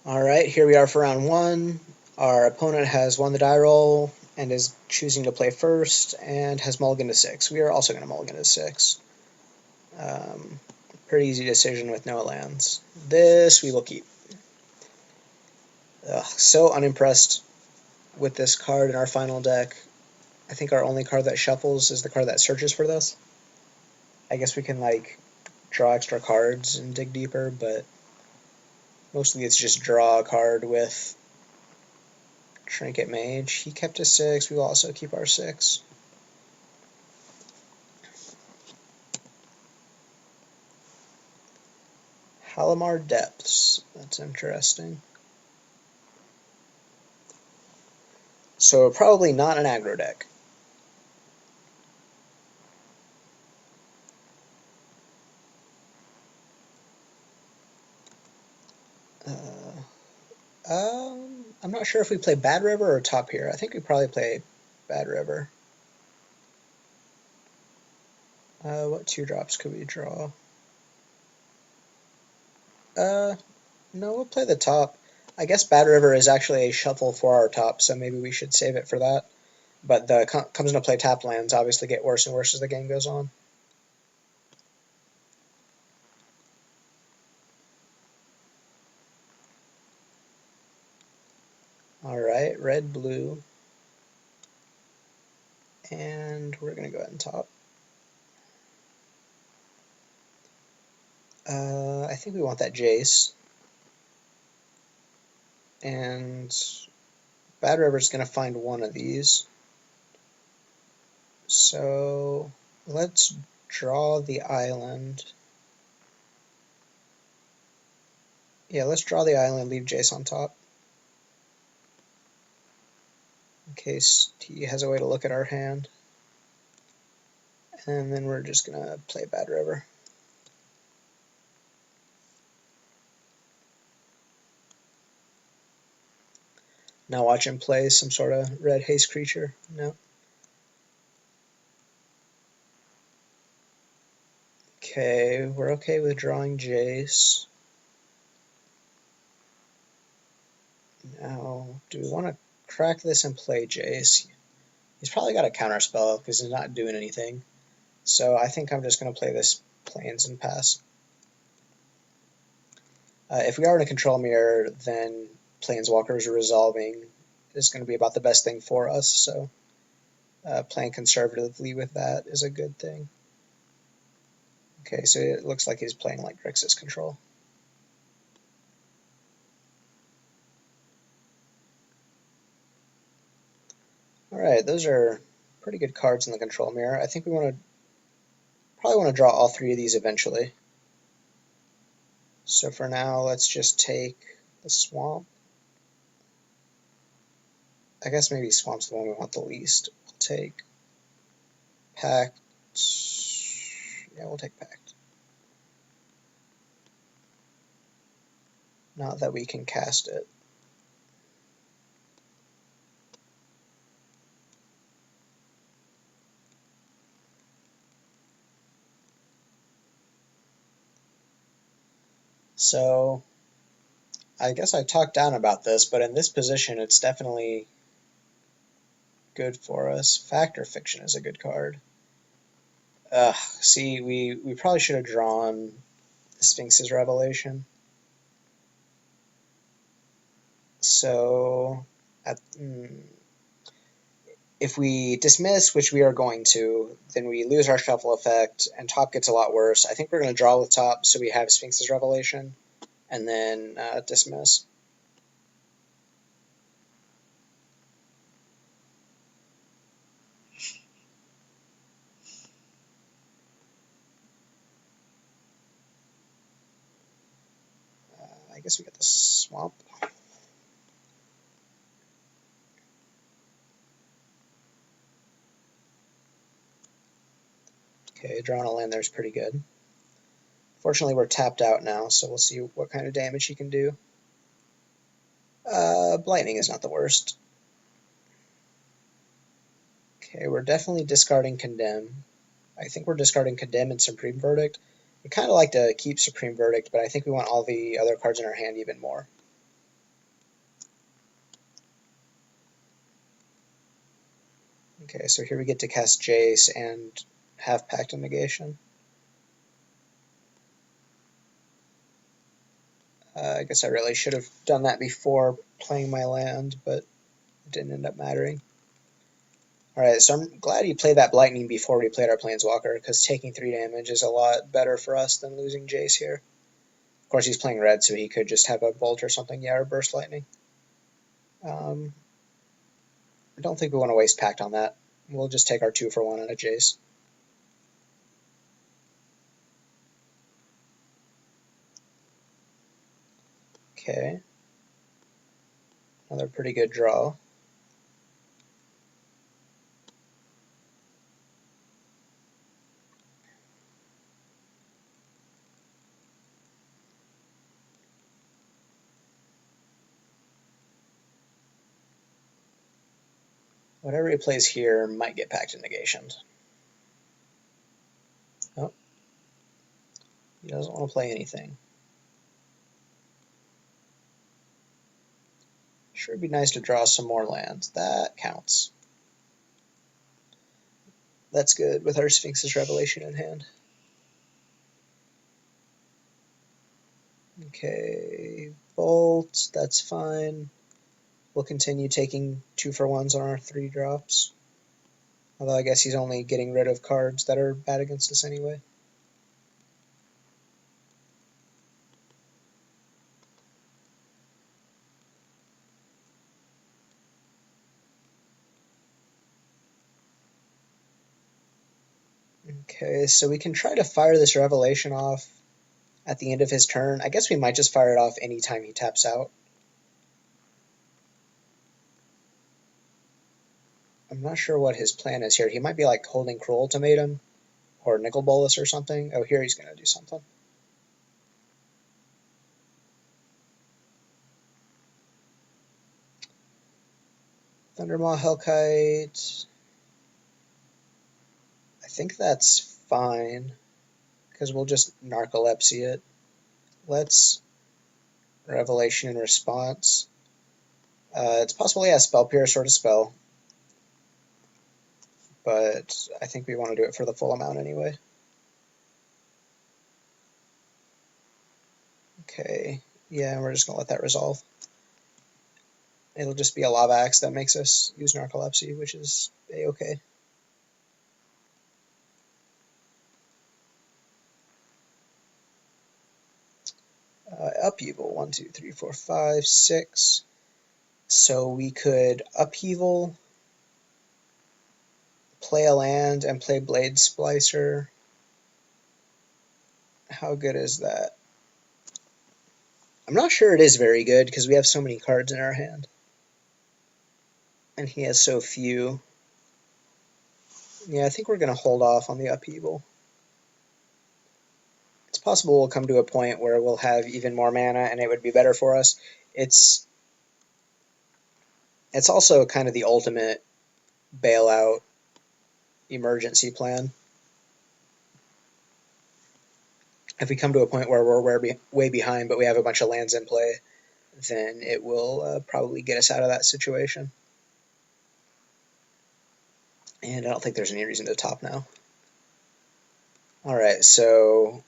Alright, here we are for round one. Our opponent has won the die roll and is choosing to play first and has mulliganed to 6. We are also going to mulligan to 6. Pretty easy decision with no lands. This we will keep. So unimpressed with this card in our final deck. I think our only card that shuffles is the card that searches for this. I guess we can draw extra cards and dig deeper, but mostly it's just draw a card with Trinket Mage. He kept a 6. We will also keep our 6. Halimar Depths. That's interesting. So probably not an aggro deck. I'm not sure if we play Bad River or Top Here. I think we probably play Bad River. What 2-drops could we draw? No, we'll play the top. I guess Bad River is actually a shuffle for our top, so maybe we should save it for that. But the comes into play tap lands obviously get worse and worse as the game goes on. Alright, red, blue. And we're going to go ahead and top. I think we want that Jace. And Bad River's going to find one of these. So let's draw the island. Yeah, let's draw the island, leave Jace on top. In case he has a way to look at our hand. And then we're just going to play Bad River. Now watch him play some sort of red haste creature. No. Okay, we're okay with drawing Jace. Now, do we want to crack this and play Jace? He's probably got a counterspell because he's not doing anything. So I think I'm just going to play this Plains and pass. If we are in a control mirror, then Planeswalkers resolving is going to be about the best thing for us, so playing conservatively with that is a good thing. Okay, so it looks like he's playing like Grixis control. Alright, those are pretty good cards in the control mirror. I think we probably want to draw all 3 of these eventually. So for now, let's just take the Swamp. I guess maybe Swamp's the one we want the least. We'll take Pact. Yeah, we'll take Pact. Not that we can cast it. So I guess I talked down about this, but in this position, it's definitely good for us. Fact or Fiction is a good card. See, we probably should have drawn Sphinx's Revelation. So, if we dismiss, which we are going to, then we lose our shuffle effect, and top gets a lot worse. I think we're going to draw with top, so we have Sphinx's Revelation, and then dismiss. I guess we get the Swamp. Okay, drawing a land there is pretty good. Fortunately, we're tapped out now, so we'll see what kind of damage he can do. Lightning is not the worst. Okay, we're definitely discarding Condemn. I think we're discarding Condemn and Supreme Verdict. We kind of like to keep Supreme Verdict, but I think we want all the other cards in our hand even more. Okay, so here we get to cast Jace and have Pact of Negation. I guess I really should have done that before playing my land, but it didn't end up mattering. Alright, so I'm glad he played that Blightning before we played our Planeswalker, because taking 3 damage is a lot better for us than losing Jace here. Of course, he's playing red, so he could just have a Bolt or something, yeah, or Burst Lightning. I don't think we want to waste Pact on that. We'll just take our 2-for-1 on a Jace. Okay. Another pretty good draw. Whatever he plays here might get Pact of Negation. Oh. He doesn't want to play anything. Sure would be nice to draw some more lands. That counts. That's good with our Sphinx's Revelation in hand. Okay, Bolt, that's fine. We'll continue taking 2-for-1s on our 3 drops. Although I guess he's only getting rid of cards that are bad against us anyway. Okay, so we can try to fire this Revelation off at the end of his turn. I guess we might just fire it off anytime he taps out. I'm not sure what his plan is here. He might be like holding Cruel Ultimatum or Nicol Bolas or something. Oh, here he's going to do something. Thundermaw Hellkite. I think that's fine, because we'll just Narcolepsy it. Let's Revelation in response. It's possible he has Spell Pierce or Dispel, but I think we want to do it for the full amount anyway. Okay, yeah, we're just going to let that resolve. It'll just be a Lava Axe that makes us use Narcolepsy, which is a-okay. Upheaval, 1, 2, 3, 4, 5, 6. So we could Upheaval, play a land, and play Blade Splicer. How good is that? I'm not sure it is very good, because we have so many cards in our hand. And he has so few. Yeah, I think we're going to hold off on the Upheaval. It's possible we'll come to a point where we'll have even more mana and it would be better for us. It's also kind of the ultimate bailout emergency plan. If we come to a point where we're way behind but we have a bunch of lands in play, then it will probably get us out of that situation. And I don't think there's any reason to top now. Alright, so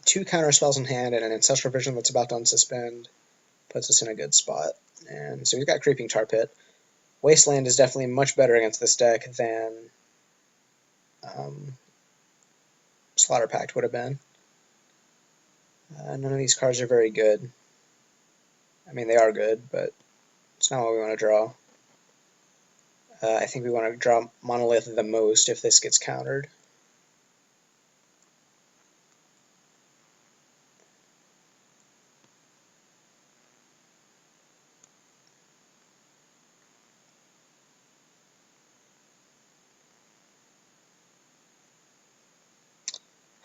2 counter spells in hand and an Ancestral Vision that's about to unsuspend puts us in a good spot. And so we've got Creeping Tar Pit. Wasteland is definitely much better against this deck than Slaughter Pact would have been. None of these cards are very good. I mean, they are good, but it's not what we want to draw. I think we want to draw Monolith the most if this gets countered.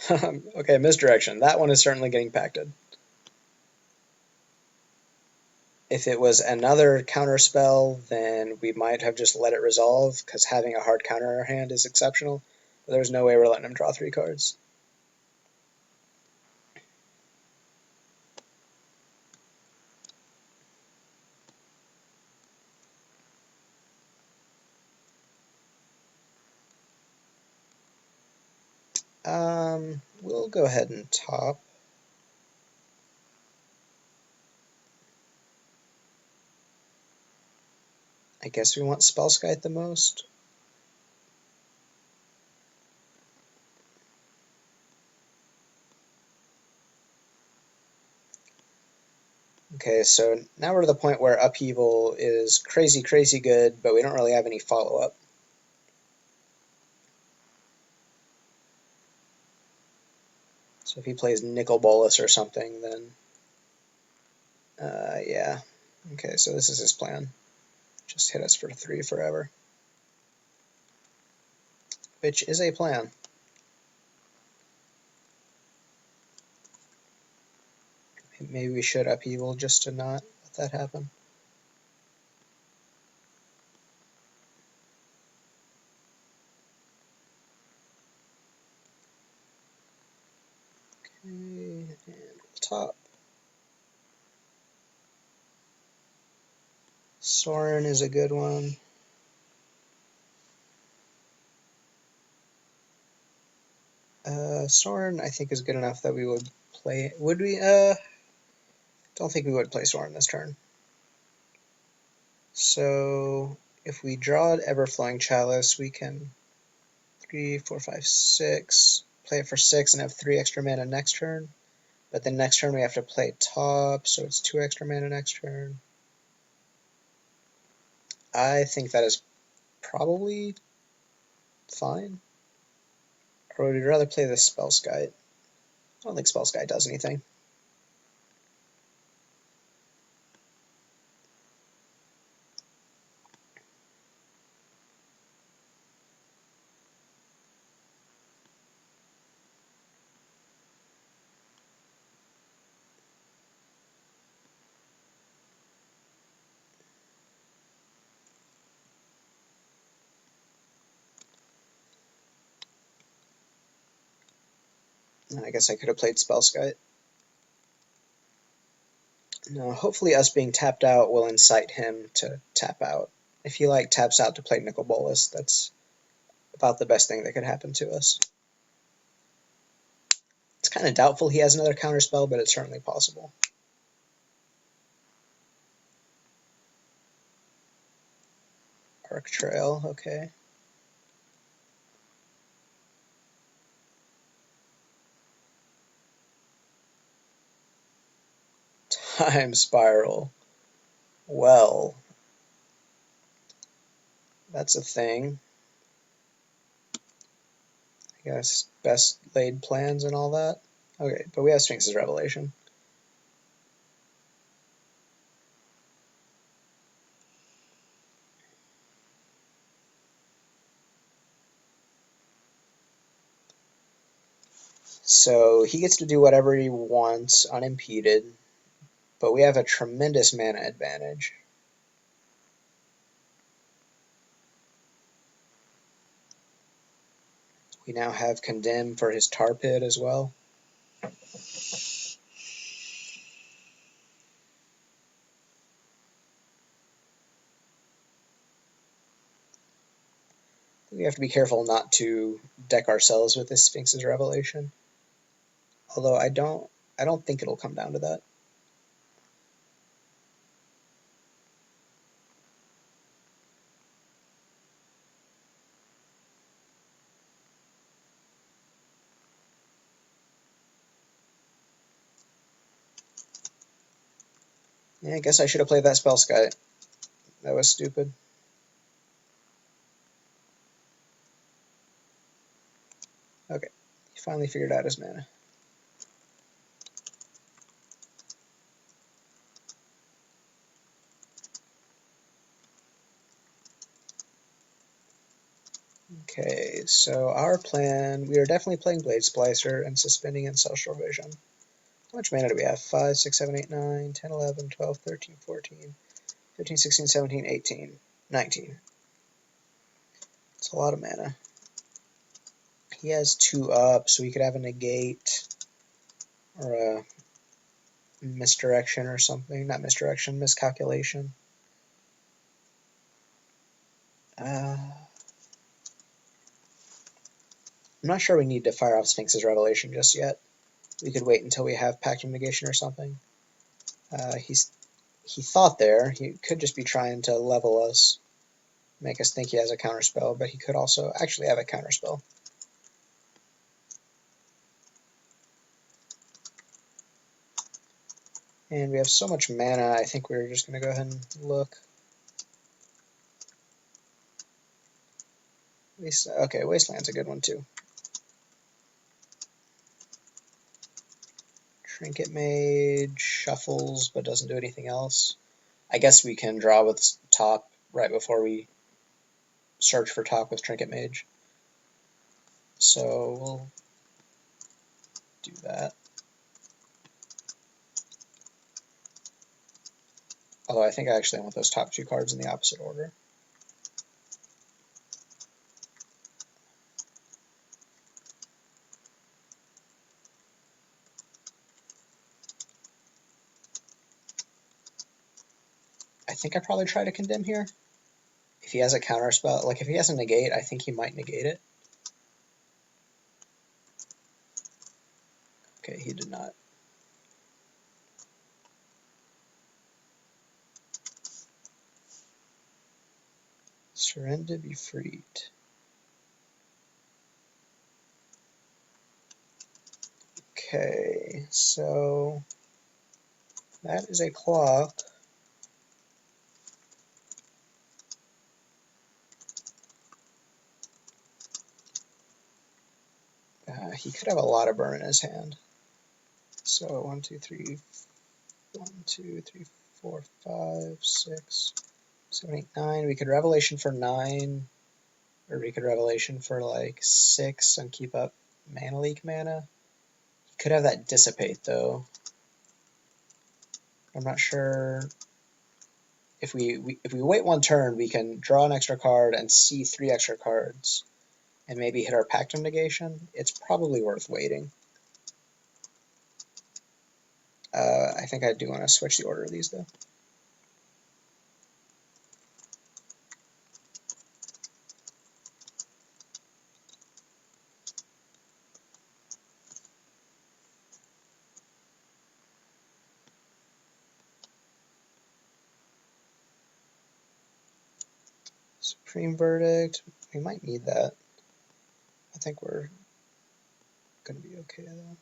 Okay, Misdirection. That one is certainly getting pacted. If it was another counter spell, then we might have just let it resolve, because having a hard counter in our hand is exceptional. But there's no way we're letting him draw 3 cards. We'll go ahead and top. I guess we want Spellskite the most. Okay, so now we're to the point where Upheaval is crazy, crazy good, but we don't really have any follow-up. So if he plays Nicol Bolas or something, then yeah. Okay, so this is his plan. Just hit us for 3 forever. Which is a plan. Maybe we should Upheaval just to not let that happen. Okay, and we'll top. Sorin is a good one. Sorin, I think, is good enough that we would play. Would we? Don't think we would play Sorin this turn. So if we draw Everflowing Chalice, we can 3, 4, 5, 6. Play it for 6 and have 3 extra mana next turn. But then next turn we have to play top, so it's 2 extra mana next turn. I think that is probably fine. Or would we rather play the Spellskite? I don't think Spellskite does anything. I guess I could have played Spellskite. No, hopefully us being tapped out will incite him to tap out. If he taps out to play Nicol Bolas, that's about the best thing that could happen to us. It's kind of doubtful he has another counterspell, but it's certainly possible. Arc Trail, okay. Time Spiral. Well, that's a thing. I guess best laid plans and all that. Okay, but we have Sphinx's Revelation. So he gets to do whatever he wants unimpeded, but we have a tremendous mana advantage. We now have Condemn for his Tar Pit as well. We have to be careful not to deck ourselves with this Sphinx's Revelation. Although I don't think it'll come down to that. Yeah, I guess I should have played that Spellskite. That was stupid. Okay, he finally figured out his mana. Okay, so our plan, we are definitely playing Blade Splicer and suspending Ancestral Vision. How much mana do we have? 5, 6, 7, 8, 9, 10, 11, 12, 13, 14, 15, 16, 17, 18, 19. It's a lot of mana. He has 2 up, so we could have a negate or a misdirection or something. Not misdirection, miscalculation. I'm not sure we need to fire off Sphinx's Revelation just yet. We could wait until we have Pact of Negation or something. He thought there. He could just be trying to level us, make us think he has a counterspell, but he could also actually have a counterspell. And we have so much mana, I think we're just going to go ahead and look. Okay, Wasteland's a good one too. Trinket Mage shuffles, but doesn't do anything else. I guess we can draw with top right before we search for top with Trinket Mage. So we'll do that. Although I think I actually want those top two cards in the opposite order. I think I probably try to condemn here. If he has a counter spell, like if he has a negate, I think he might negate it. Okay, he did not. Surrender, be freed. Okay, so that is a clock. He could have a lot of burn in his hand. So 1, 2, 3, 1, 2, 3, 4, 5, 6, 7, 8, 9. We could Revelation for 9, or we could Revelation for like 6 and keep up Mana Leak mana. He could have that Dissipate though. I'm not sure. If we wait one turn, we can draw an extra card and see 3 extra cards, and maybe hit our Pact of Negation. It's probably worth waiting. I think I do want to switch the order of these though. Supreme Verdict. We might need that. I think we're going to be okay though.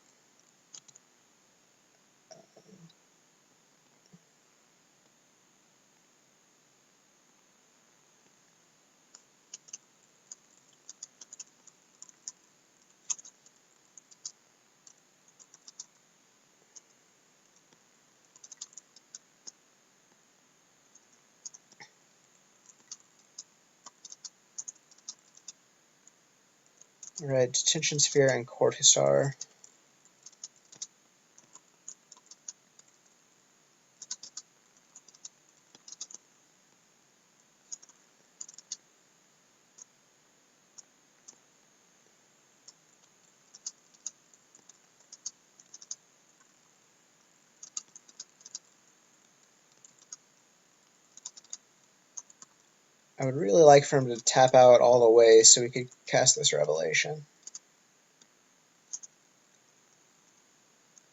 Alright, Detention Sphere and Court Hussar. I would really like for him to tap out all the way so we could cast this Revelation.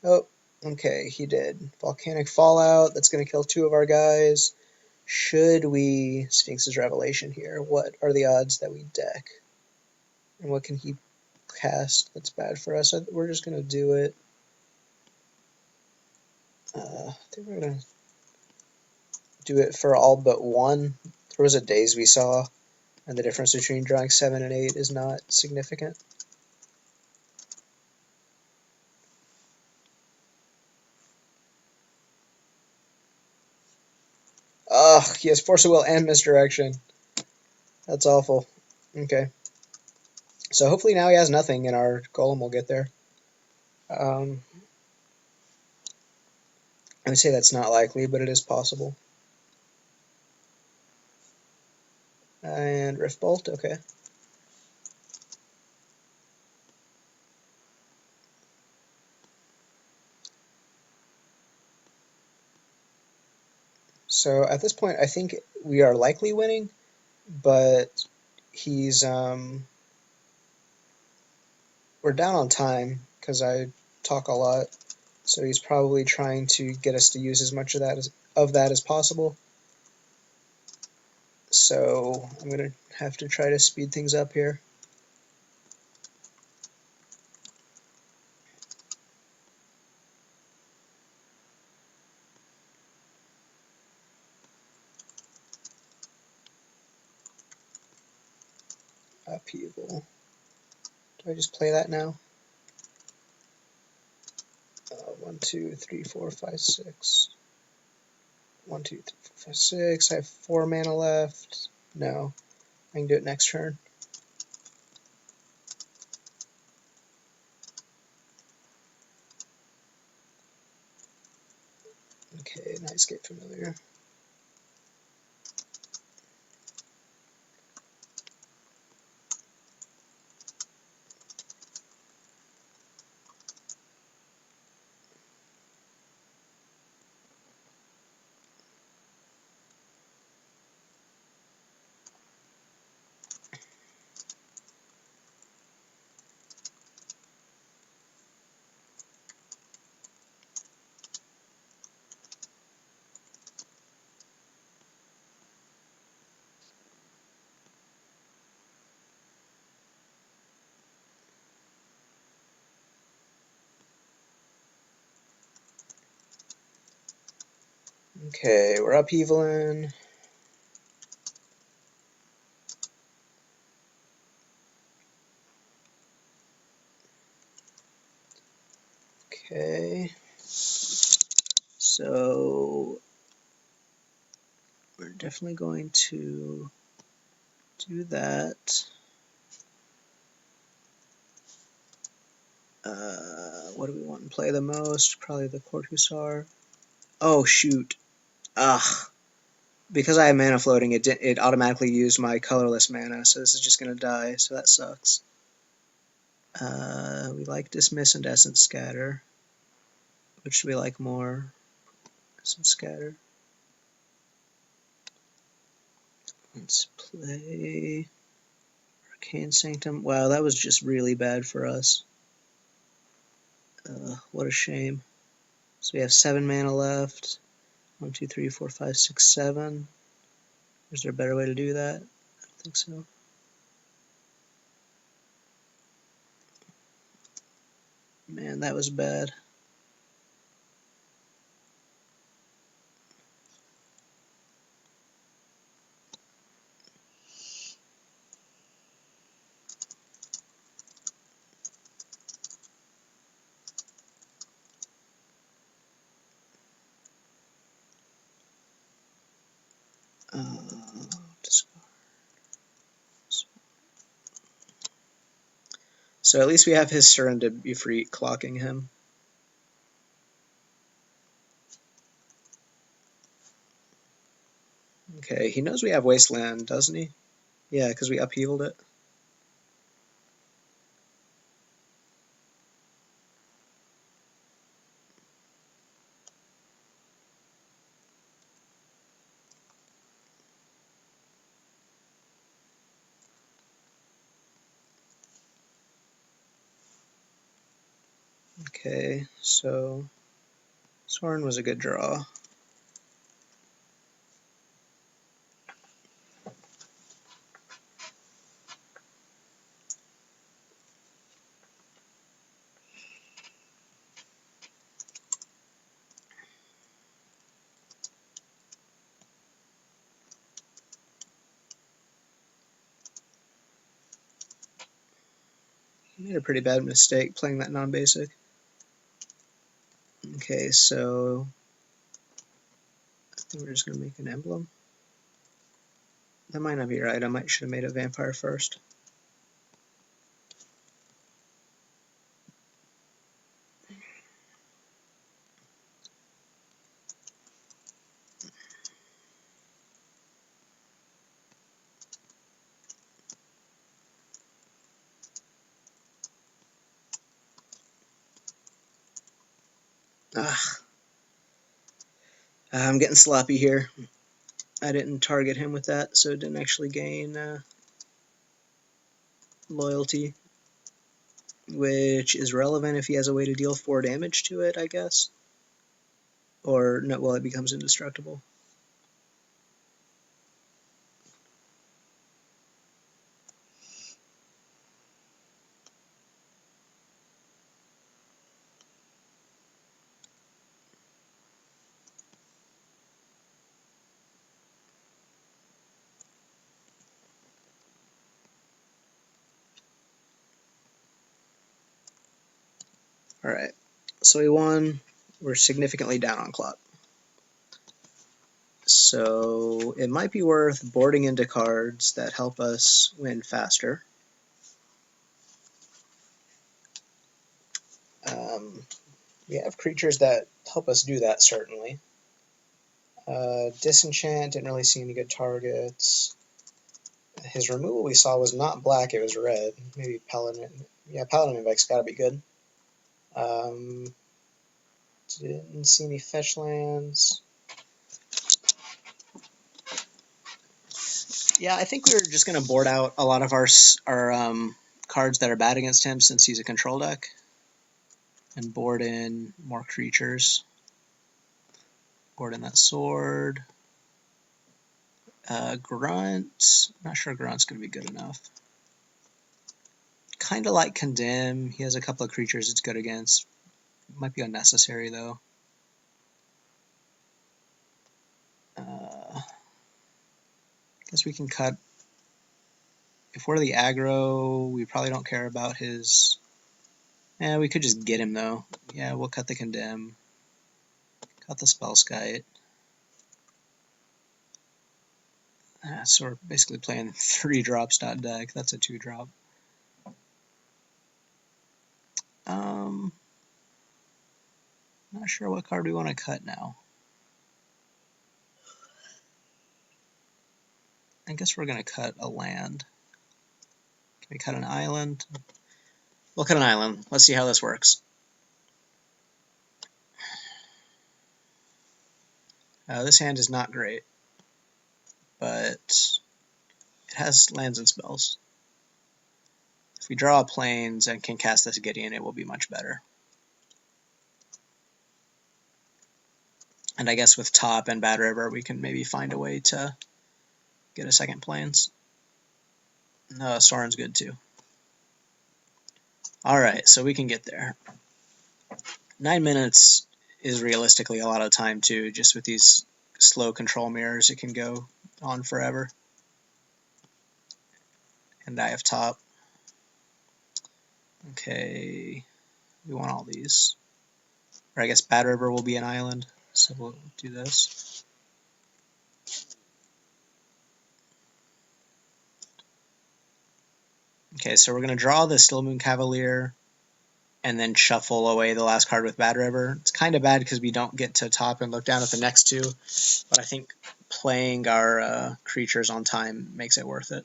Oh, okay, he did. Volcanic Fallout, that's going to kill 2 of our guys. Should we Sphinx's Revelation here? What are the odds that we deck? And what can he cast that's bad for us? We're just going to do it. I think we're going to do it for all but 1. There was a Daze we saw, and the difference between drawing 7 and 8 is not significant. Ugh, he has Force of Will and Misdirection. That's awful. Okay. So hopefully now he has nothing, and our Golem will get there. I would say that's not likely, but it is possible. And Rift Bolt, okay. So at this point, I think we are likely winning, but he's we're down on time because I talk a lot, so he's probably trying to get us to use as much of that as possible. So I'm gonna have to try to speed things up here. Upheaval. Do I just play that now? 1, 2, 3, 4, 5, 6. 1, 2, 3, 4, 5, 6. I have 4 mana left. No, I can do it next turn. Okay, Nightscape Familiar. Okay, we're upheavaling. Okay, so we're definitely going to do that. What do we want to play the most? Probably the Court Hussar. Oh shoot! Ugh. Because I have mana floating, it automatically used my colorless mana, so this is just gonna die. So that sucks. We like Dismiss and Essence Scatter. Which do we like more? Essence Scatter. Let's play Arcane Sanctum. Wow, that was just really bad for us. What a shame. So we have 7 mana left. 1, 2, 3, 4, 5, 6, 7. Is there a better way to do that? I don't think so. Man, that was bad. Discard. So at least we have his Serendib Ifrit clocking him. Okay, he knows we have Wasteland, doesn't he? Yeah, because we upheavaled it. Okay, so Sorin was a good draw. He made a pretty bad mistake playing that non-basic. Okay, so I think we're just going to make an emblem. That might not be right. I should have made a vampire first. Ah, I'm getting sloppy here. I didn't target him with that, so it didn't actually gain loyalty. which is relevant if he has a way to deal 4 damage to it, I guess. Or, no, well, it becomes indestructible. Alright, so we won. We're significantly down on clock. So it might be worth boarding into cards that help us win faster. We have creatures that help us do that, certainly. Disenchant, didn't really see any good targets. His removal we saw was not black, it was red. Maybe Paladin. Yeah, Paladin Invic's gotta be good. Didn't see any fetch lands. Yeah, I think we're just going to board out a lot of our cards that are bad against him since he's a control deck. And board in more creatures. Board in that sword. Grunt. Not sure Grunt's going to be good enough. Kind of like Condemn. He has a couple of creatures it's good against. Might be unnecessary, though. Guess we can cut. If we're the aggro, we probably don't care about his. Yeah, we could just get him, though. Yeah, we'll cut the Condemn. Cut the Spellskite. So we're basically playing 3-drop stat deck. That's a 2-drop. Not sure what card we want to cut now. I guess we're going to cut a land. Can we cut an island? We'll cut an island. Let's see how this works. This hand is not great, but it has lands and spells. If we draw planes and can cast this Gideon, it will be much better. And I guess with Top and Bad River, we can maybe find a way to get a second planes. Sorin's good too. Alright, so we can get there. 9 minutes is realistically a lot of time too, just with these slow control mirrors, it can go on forever. And I have Top. Okay, we want all these. Or I guess Bad River will be an island, so we'll do this. Okay, so we're going to draw the Stillmoon Cavalier and then shuffle away the last card with Bad River. It's kind of bad because we don't get to top and look down at the next two, but I think playing our creatures on time makes it worth it.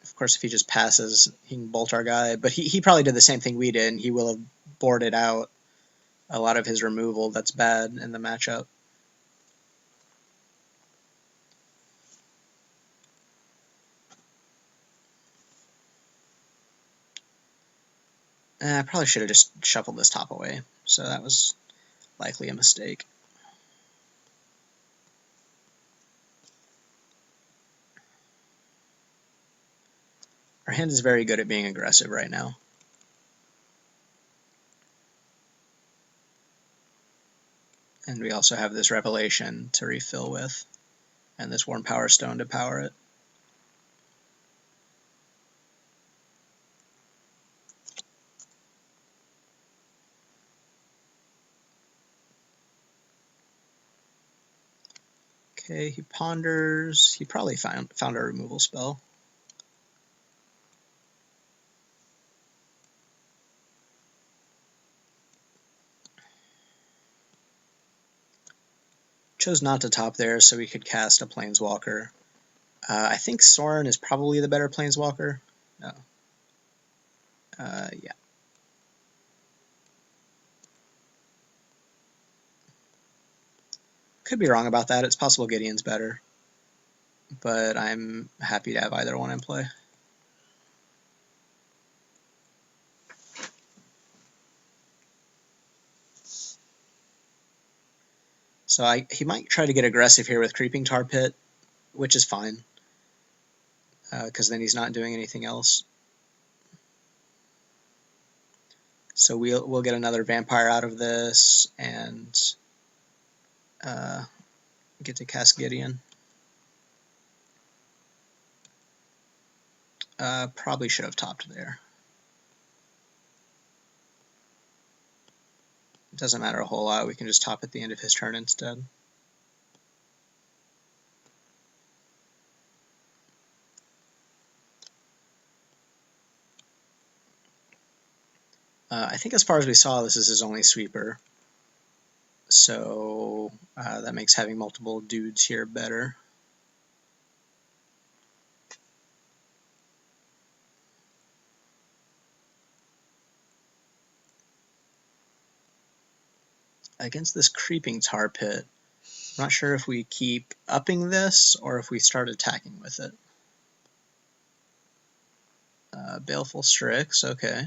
Of course, if he just passes, he can bolt our guy, but he probably did the same thing we did, and he will have boarded out a lot of his removal that's bad in the matchup. I probably should have just shuffled this top away, so that was likely a mistake. Our hand is very good at being aggressive right now. And we also have this Revelation to refill with, and this Worn Power Stone to power it. Okay, he ponders. He probably found a removal spell. Chose not to top there so we could cast a Planeswalker. I think Sorin is probably the better Planeswalker. No. Yeah. Could be wrong about that. It's possible Gideon's better. but I'm happy to have either one in play. So he might try to get aggressive here with Creeping Tar Pit, which is fine, because then he's not doing anything else. So we'll get another vampire out of this and get to cast Gideon. Probably should have topped there. It doesn't matter a whole lot. We can just top at the end of his turn instead. I think as far as we saw, this is his only sweeper. So that makes having multiple dudes here better. Against this Creeping Tar Pit, I'm not sure if we keep upping this or if we start attacking with it. Baleful Strix, okay.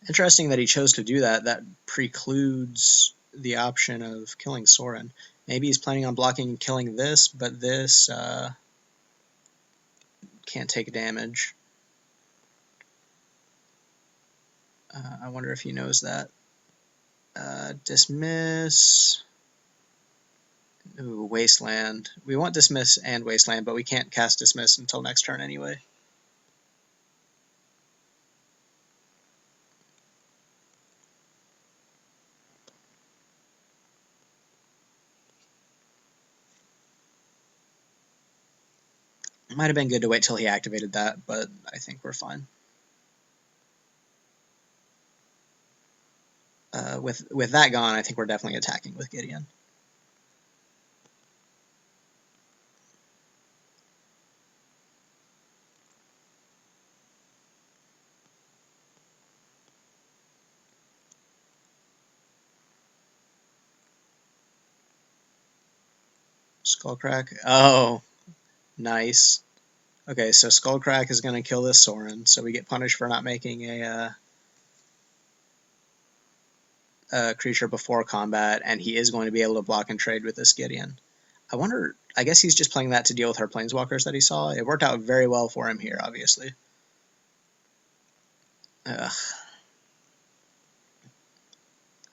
Interesting that he chose to do that. That precludes the option of killing Sorin. Maybe he's planning on blocking and killing this, but this can't take damage. I wonder if he knows that. Dismiss. Ooh, Wasteland. We want Dismiss and Wasteland, but we can't cast Dismiss until next turn anyway. It might have been good to wait till he activated that, but I think we're fine. With that gone, I think we're definitely attacking with Gideon. Skullcrack. Oh, nice. Okay, so Skullcrack is going to kill this Sorin, so we get punished for not making a creature before combat, and he is going to be able to block and trade with this Gideon. I wonder, I guess he's just playing that to deal with her Planeswalkers that he saw. It worked out very well for him here, obviously. Ugh.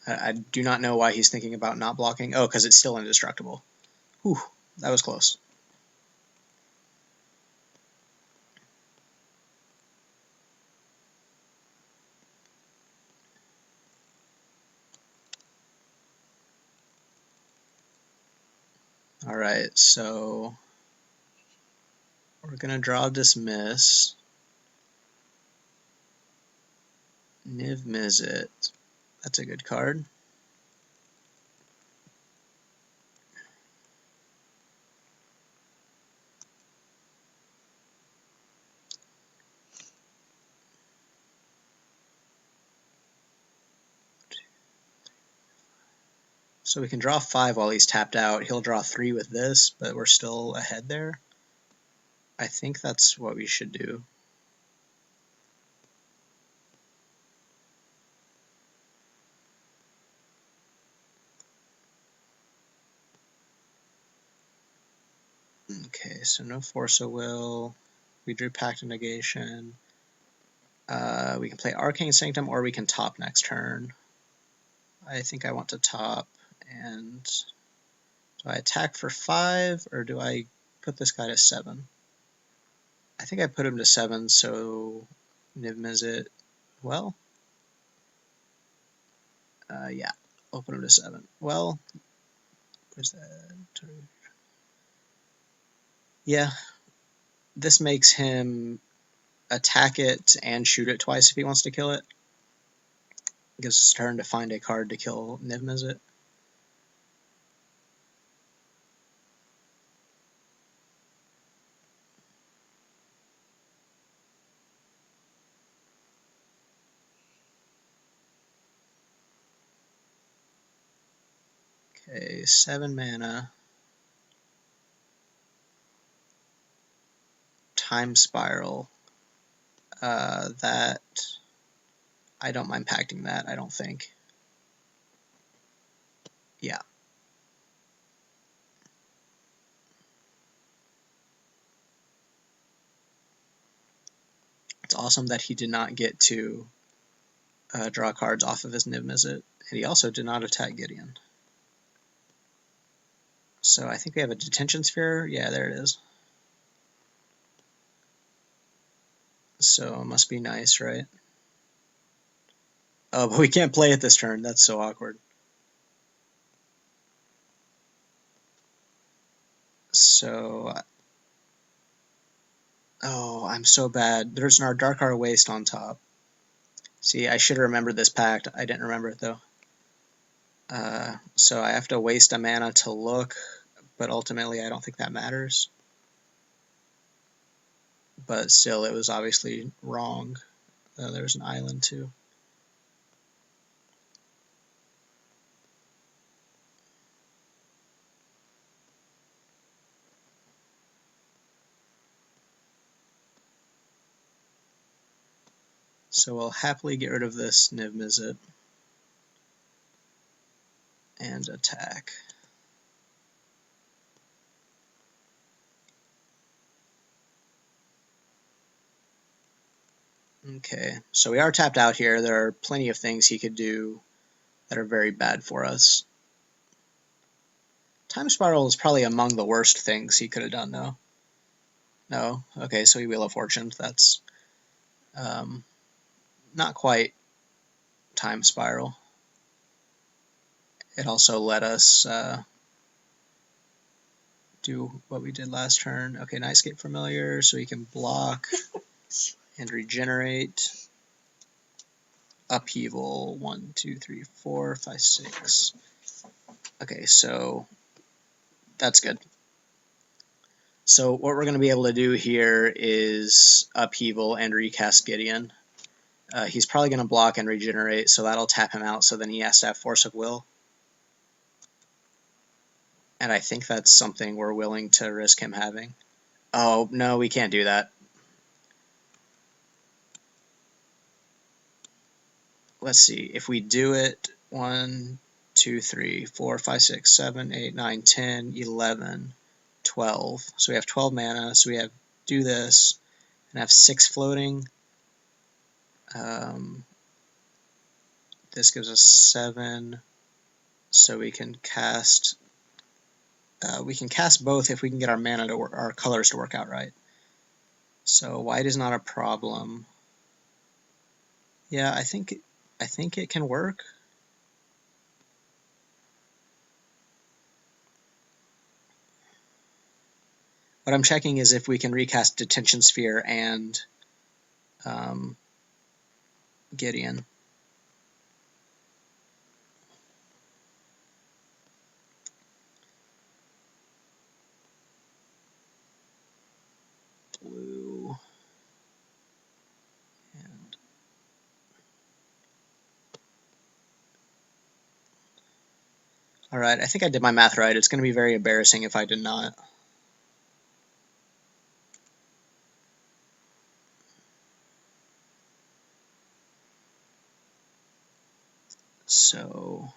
I do not know why he's thinking about not blocking. Oh, because it's still indestructible. Whew, that was close. Alright, so we're going to draw Dismiss. Niv Mizzet. That's a good card. So we can draw 5 while he's tapped out. He'll draw 3 with this, but we're still ahead there. I think that's what we should do. Okay, so no Force of Will. We drew Pact of Negation. We can play Arcane Sanctum, or we can top next turn. I think I want to top, and do I attack for 5, or do I put this guy to 7? I think I put him to 7, so Niv Mizzet, well, yeah, I'll put him to 7. Well, where's that? Yeah, this makes him attack it and shoot it twice if he wants to kill it. Gives us a turn to find a card to kill Niv Mizzet. Okay, 7 mana. Time Spiral. That I don't mind packing that, I don't think. Yeah. It's awesome that he did not get to draw cards off of his Niv Mizzet, and he also did not attack Gideon. So I think we have a Detention Sphere. Yeah, there it is. So it must be nice, right? Oh, but we can't play it this turn. That's so awkward. So, oh, I'm so bad. There's our Darkar Waste on top. See, I should have remembered this pact. I didn't remember it, though. So I have to waste a mana to look, but ultimately I don't think that matters. But still, it was obviously wrong. There's an island, too. So we'll happily get rid of this Niv Mizzet and attack. Okay, so we are tapped out here. There are plenty of things he could do that are very bad for us. Time Spiral is probably among the worst things he could have done, though. No? Okay, so he Wheel of Fortune. That's not quite Time Spiral. It also let us do what we did last turn. Okay, Nightscape Familiar, so he can block and regenerate. Upheaval, 1, 2, 3, 4, 5, 6. Okay, so that's good. So what we're going to be able to do here is Upheaval and recast Gideon. He's probably going to block and regenerate, so that'll tap him out, so then he has to have Force of Will. And I think that's something we're willing to risk him having. Oh, no, we can't do that. Let's see. If we do it, 1, 2, 3, 4, 5, 6, 7, 8, 9, 10, 11, 12. So we have 12 mana, so we have do this and have 6 floating. This gives us 7, so we can cast both if we can get our mana to work, our colors to work out right. So white is not a problem. Yeah, I think it can work. What I'm checking is if we can recast Detention Sphere and Gideon. Blue. And all right, I think I did my math right. It's going to be very embarrassing if I did not. So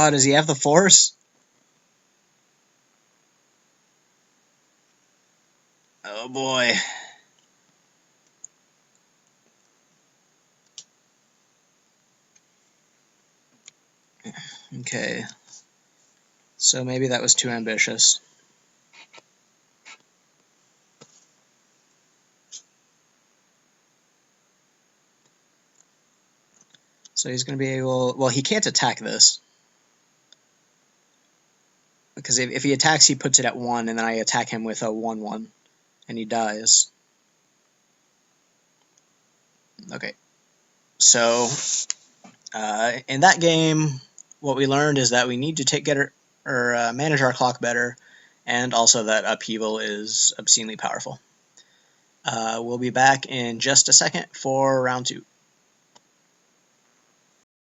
does he have the Force? Oh boy. Okay. So maybe that was too ambitious. So he's going to be able... Well, he can't attack this. Because if he attacks, he puts it at 1, and then I attack him with a 1/1, and he dies. Okay, so in that game, what we learned is that we need to manage our clock better, and also that Upheaval is obscenely powerful. We'll be back in just a second for round 2.